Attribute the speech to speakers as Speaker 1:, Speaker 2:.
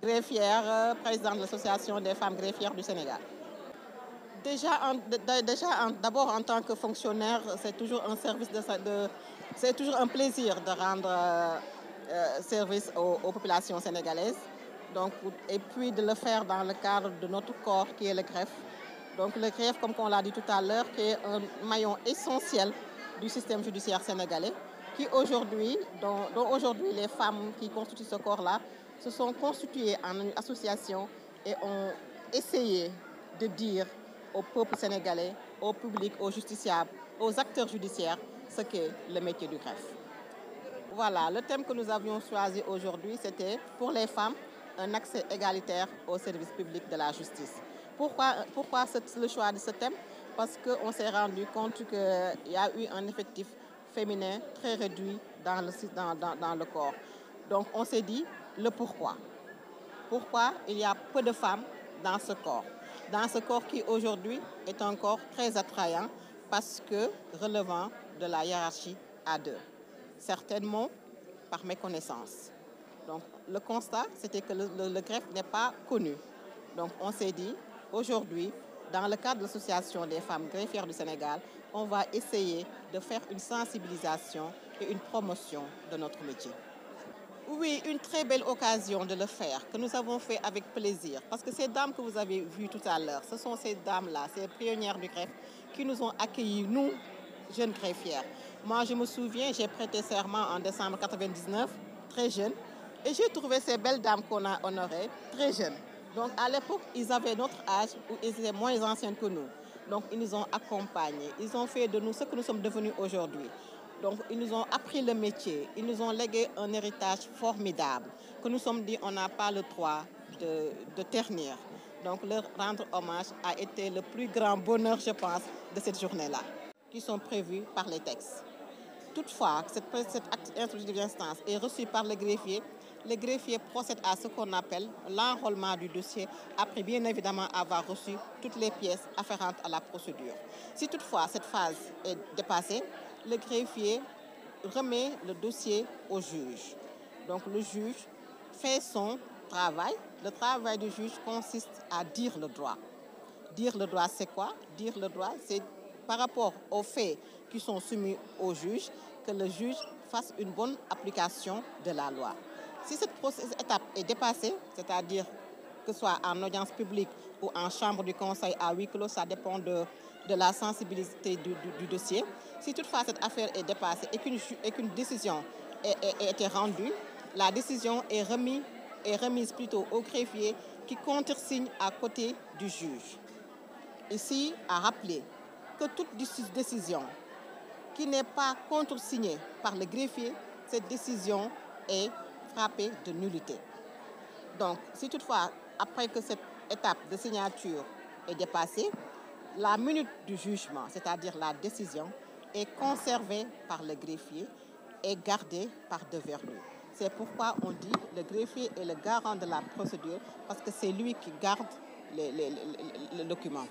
Speaker 1: greffière, présidente de l'Association des femmes greffières du Sénégal. D'abord en tant que fonctionnaire, c'est toujours un service c'est toujours un plaisir de rendre service aux populations sénégalaises. Donc, et puis de le faire dans le cadre de notre corps qui est le greffe. Donc le greffe, comme on l'a dit tout à l'heure, qui est un maillon essentiel du système judiciaire sénégalais, dont aujourd'hui les femmes qui constituent ce corps-là se sont constituées en une association et ont essayé de dire au peuple sénégalais, au public, aux justiciables, aux acteurs judiciaires, ce qu'est le métier du greffe. Voilà, le thème que nous avions choisi aujourd'hui, c'était pour les femmes, un accès égalitaire au service public de la justice. Pourquoi le choix de ce thème? Parce qu'on s'est rendu compte qu'il y a eu un effectif féminin très réduit dans le corps. Donc on s'est dit le pourquoi. Pourquoi il y a peu de femmes dans ce corps? Dans ce corps qui aujourd'hui est un corps très attrayant parce que relevant de la hiérarchie A2. Certainement par méconnaissance. Donc le constat, c'était que le greffe n'est pas connu. Donc on s'est dit, aujourd'hui, dans le cadre de l'Association des femmes greffières du Sénégal, on va essayer de faire une sensibilisation et une promotion de notre métier. Oui, une très belle occasion de le faire, que nous avons fait avec plaisir. Parce que ces dames que vous avez vues tout à l'heure, ce sont ces dames-là, ces pionnières du greffe, qui nous ont accueillis, nous, jeunes greffières. Moi, je me souviens, j'ai prêté serment en décembre 1999, très jeune, et j'ai trouvé ces belles dames qu'on a honorées, très jeunes. Donc, à l'époque, ils avaient notre âge, ou ils étaient moins anciennes que nous. Donc, ils nous ont accompagnés, ils ont fait de nous ce que nous sommes devenus aujourd'hui. Donc, ils nous ont appris le métier, ils nous ont légué un héritage formidable, que nous sommes dit, on n'a pas le droit de ternir. Donc, leur rendre hommage a été le plus grand bonheur, je pense, de cette journée-là, qui sont prévus par les textes. Toutefois, cette instruction d'instance est reçue par le greffier procède à ce qu'on appelle l'enrôlement du dossier, après bien évidemment avoir reçu toutes les pièces afférentes à la procédure. Si toutefois cette phase est dépassée, le greffier remet le dossier au juge. Donc le juge fait son travail. Le travail du juge consiste à dire le droit. Dire le droit, c'est quoi? Dire le droit, c'est par rapport aux faits qui sont soumis au juge, que le juge fasse une bonne application de la loi. Si cette étape est dépassée, c'est-à-dire que ce soit en audience publique ou en chambre du conseil à huis clos, ça dépend de la sensibilité du dossier. Si toutefois cette affaire est dépassée et qu'une décision a été rendue, la décision est remise plutôt au greffier qui contresigne à côté du juge. Ici, à rappeler que toute décision qui n'est pas contresignée par le greffier, cette décision est frappée de nullité. Donc, si toutefois, après que cette étape de signature est dépassée, la minute du jugement, c'est-à-dire la décision, est conservée par le greffier et gardée par devers lui. C'est pourquoi on dit que le greffier est le garant de la procédure, parce que c'est lui qui garde le document.